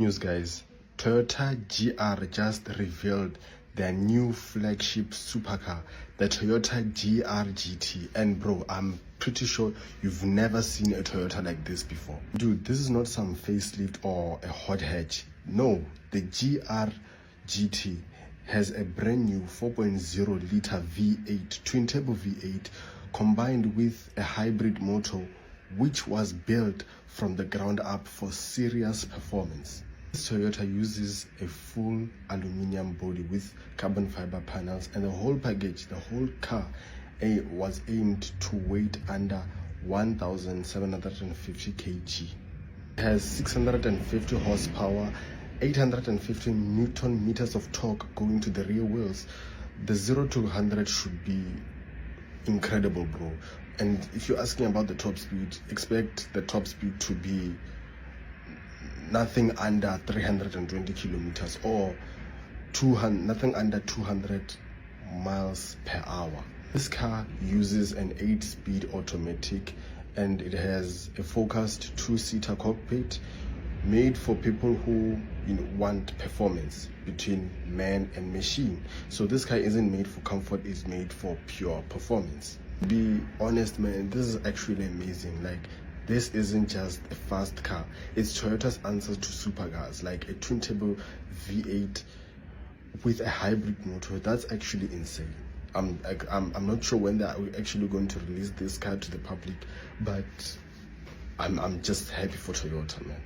News, guys. Toyota GR just revealed their new flagship supercar, the Toyota GR GT. And bro, I'm pretty sure you've never seen a Toyota like this before. Dude, this is not some facelift or a hot hatch. No, the GR GT has a brand new 4.0 liter V8, twin turbo V8, combined with a hybrid motor which was built from the ground up for serious performance. This Toyota uses a full aluminium body with carbon fiber panels, and the whole package, the whole car, was aimed to weight under 1,750 kg. It has 650 horsepower, 850 newton meters of torque going to the rear wheels. The 0 to 100 should be incredible, bro. And if you're asking about the top speed, expect the top speed to be nothing under 320 kilometers or nothing under 200 miles per hour. This car uses an 8-speed automatic, and it has a focused 2-seater cockpit made for people who want performance between man and machine. So this car isn't made for comfort, it's made for pure performance. Be honest, man, this is actually amazing. Like, this isn't just a fast car, it's Toyota's answer to supercars, like a twin turbo V8 with a hybrid motor. That's actually insane. I'm not sure when they're actually going to release this car to the public, but I'm just happy for Toyota, man.